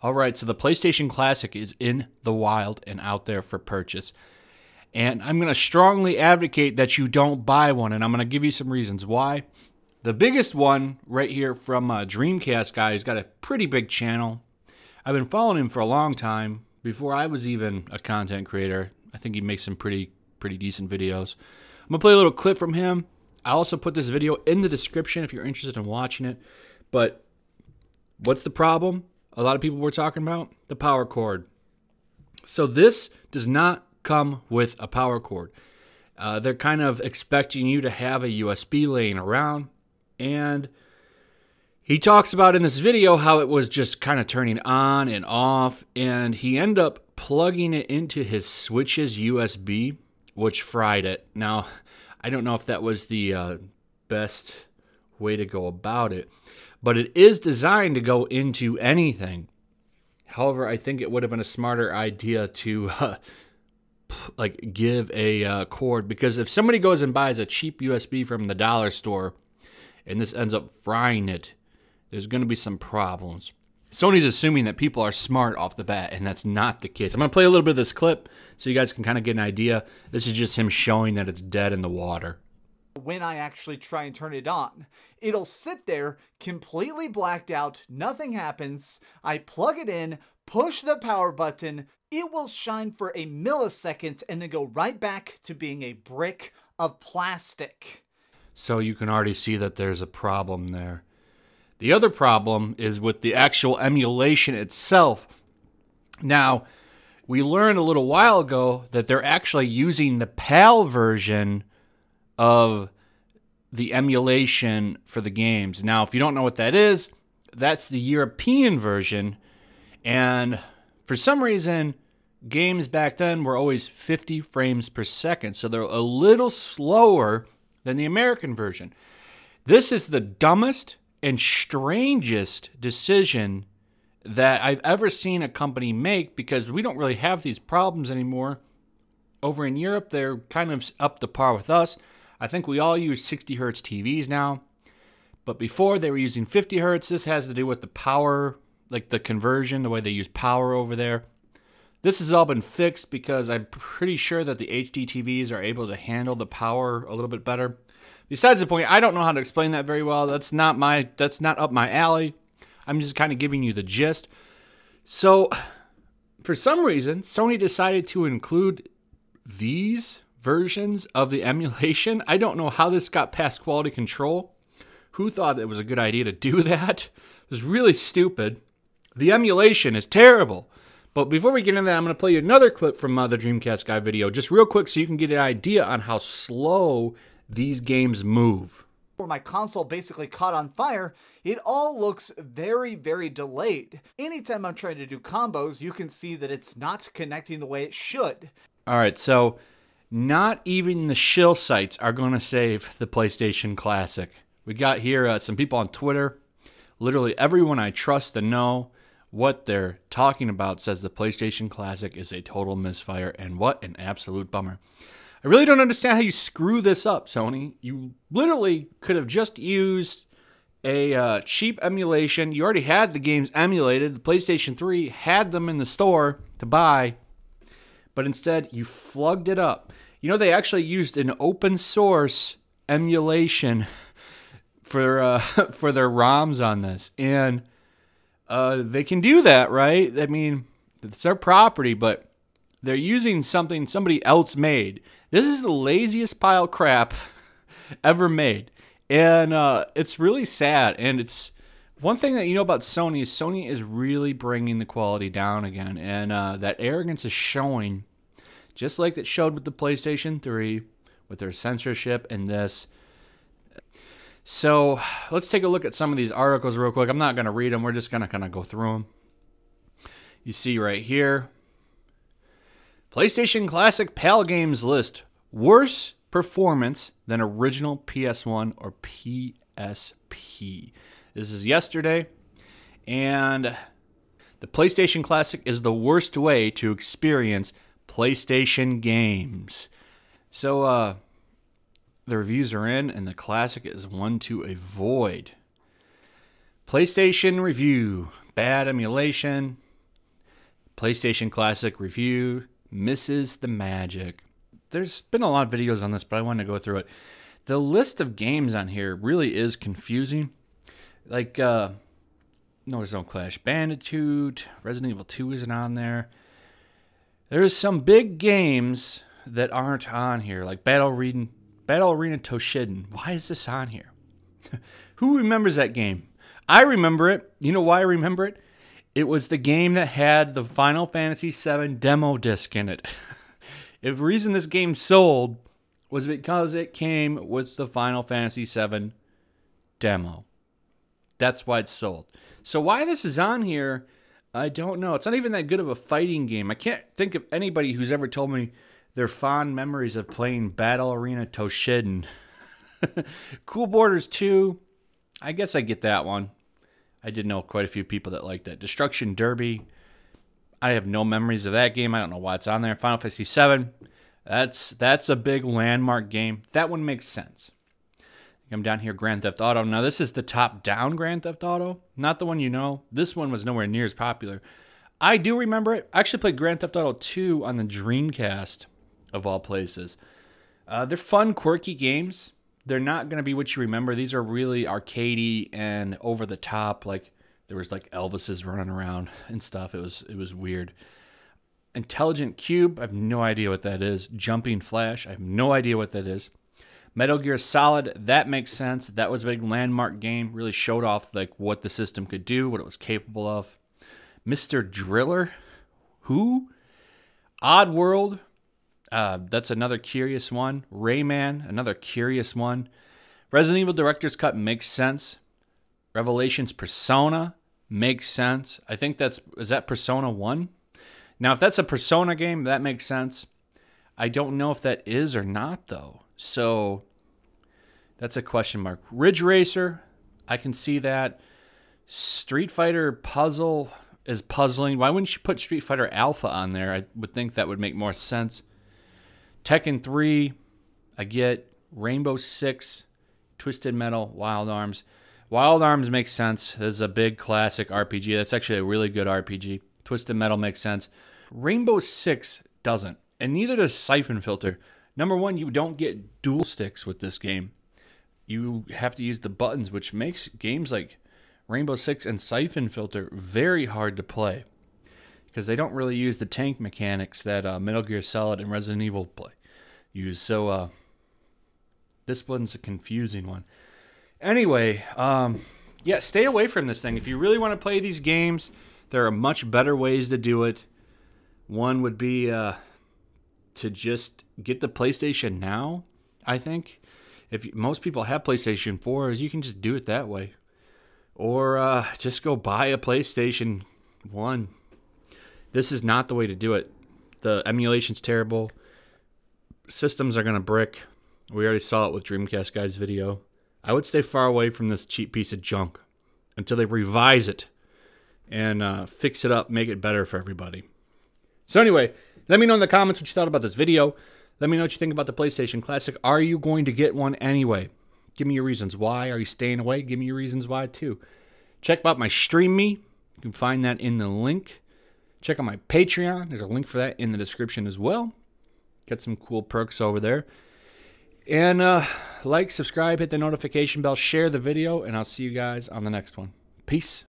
All right, so the PlayStation Classic is in the wild and out there for purchase. And I'm going to strongly advocate that you don't buy one, and I'm going to give you some reasons why. The biggest one right here from DreamcastGuy, who's got a pretty big channel. I've been following him for a long time, before I was even a content creator. I think he makes some pretty decent videos. I'm going to play a little clip from him. I also put this video in the description if you're interested in watching it. But what's the problem? A lot of people were talking about the power cord. So this does not come with a power cord. They're kind of expecting you to have a USB laying around. And he talks about in this video how it was just kind of turning on and off. And he ended up plugging it into his Switch's USB, which fried it. Now, I don't know if that was the best way to go about it. But it is designed to go into anything. However, I think it would have been a smarter idea to like give a cord, because if somebody goes and buys a cheap USB from the dollar store and this ends up frying it, there's going to be some problems. Sony's assuming that people are smart off the bat, and that's not the case. I'm going to play a little bit of this clip so you guys can kind of get an idea. This is just him showing that it's dead in the water. When I actually try and turn it on, it'll sit there completely blacked out, nothing happens. I plug it in, push the power button, it will shine for a millisecond and then go right back to being a brick of plastic. So you can already see that there's a problem there. The other problem is with the actual emulation itself. Now, we learned a little while ago that they're actually using the PAL version of the emulation for the games. Now, if you don't know what that is, that's the European version. And for some reason, games back then were always 50 frames per second. So they're a little slower than the American version. This is the dumbest and strangest decision that I've ever seen a company make, because we don't really have these problems anymore. Over in Europe, they're kind of up to par with us. I think we all use 60 hertz TVs now, but before they were using 50 hertz. This has to do with the power, like the conversion, the way they use power over there. This has all been fixed because I'm pretty sure that the HD TVs are able to handle the power a little bit better. Besides the point, I don't know how to explain that very well. That's not up my alley. I'm just kind of giving you the gist. So, for some reason, Sony decided to include these versions of the emulation. I don't know how this got past quality control. Who thought it was a good idea to do that? It was really stupid. The emulation is terrible. But before we get into that, I'm going to play you another clip from the DreamcastGuy video, just real quick so you can get an idea on how slow these games move. Where my console basically caught on fire, it all looks very, very delayed. Anytime I'm trying to do combos, you can see that it's not connecting the way it should. All right, so not even the shill sites are going to save the PlayStation Classic. We got here some people on Twitter. Literally everyone I trust to know what they're talking about says the PlayStation Classic is a total misfire, and what an absolute bummer. I really don't understand how you screw this up, Sony. You literally could have just used a cheap emulation. You already had the games emulated. The PlayStation 3 had them in the store to buy, but instead you flugged it up. You know, they actually used an open source emulation for their ROMs on this, and they can do that, right? I mean, it's their property, but they're using something somebody else made. This is the laziest pile of crap ever made, and it's really sad. And it's one thing that you know about Sony is Sony is really bringing the quality down again, and that arrogance is showing, just like it showed with the PlayStation 3, with their censorship and this. So let's take a look at some of these articles real quick. I'm not going to read them. We're just going to kind of go through them. You see right here, PlayStation Classic PAL games list worse performance than original PS1 or PSP. This is yesterday, and the PlayStation Classic is the worst way to experience PlayStation games. So, the reviews are in, and the Classic is one to avoid. PlayStation review. Bad emulation. PlayStation Classic review misses the magic. There's been a lot of videos on this, but I wanted to go through it. The list of games on here really is confusing. Like, no, there's no Crash Bandicoot. Resident Evil 2 isn't on there. There's some big games that aren't on here, like Battle Arena Toshinden. Why is this on here? Who remembers that game? I remember it. You know why I remember it? It was the game that had the Final Fantasy VII demo disc in it. The reason this game sold was because it came with the Final Fantasy VII demo. That's why it's sold. So why this is on here, I don't know. It's not even that good of a fighting game. I can't think of anybody who's ever told me their fond memories of playing Battle Arena Toshinden. Cool Borders 2, I guess I get that one. I did know quite a few people that liked that. Destruction Derby, I have no memories of that game. I don't know why it's on there. Final Fantasy VII, that's a big landmark game. That one makes sense. Come down here, Grand Theft Auto. Now, this is the top-down Grand Theft Auto, not the one you know. This one was nowhere near as popular. I do remember it. I actually played Grand Theft Auto 2 on the Dreamcast, of all places. They're fun, quirky games. They're not going to be what you remember. These are really arcadey and over the top. Like there was like Elvises running around and stuff. It was weird. Intelligent Cube, I have no idea what that is. Jumping Flash, I have no idea what that is. Metal Gear Solid, that makes sense. That was a big landmark game. Really showed off like what the system could do, what it was capable of. Mr. Driller, who? Oddworld. That's another curious one. Rayman, another curious one. Resident Evil Director's Cut makes sense. Revelations Persona makes sense. I think is that Persona 1? Now, if that's a Persona game, that makes sense. I don't know if that is or not, though. So, that's a question mark. Ridge Racer, I can see that. Street Fighter Puzzle is puzzling. Why wouldn't you put Street Fighter Alpha on there? I would think that would make more sense. Tekken 3, I get. Rainbow Six, Twisted Metal, Wild Arms. Wild Arms makes sense. This is a big classic RPG. That's actually a really good RPG. Twisted Metal makes sense. Rainbow Six doesn't, and neither does Siphon Filter. Number one, you don't get dual sticks with this game. You have to use the buttons, which makes games like Rainbow Six and Siphon Filter very hard to play, because they don't really use the tank mechanics that Metal Gear Solid and Resident Evil use. So this one's a confusing one. Anyway, yeah, stay away from this thing. If you really want to play these games, there are much better ways to do it. One would be to just get the PlayStation Now, I think. Most people have PlayStation 4s, you can just do it that way. Or just go buy a PlayStation 1. This is not the way to do it. The emulation's terrible. Systems are going to brick. We already saw it with DreamcastGuy's video. I would stay far away from this cheap piece of junk until they revise it and fix it up, make it better for everybody. So anyway, let me know in the comments what you thought about this video. Let me know what you think about the PlayStation Classic. Are you going to get one anyway? Give me your reasons why. Are you staying away? Give me your reasons why too. Check out my Stream Me. You can find that in the link. Check out my Patreon. There's a link for that in the description as well. Got some cool perks over there. And like, subscribe, hit the notification bell, share the video, and I'll see you guys on the next one. Peace.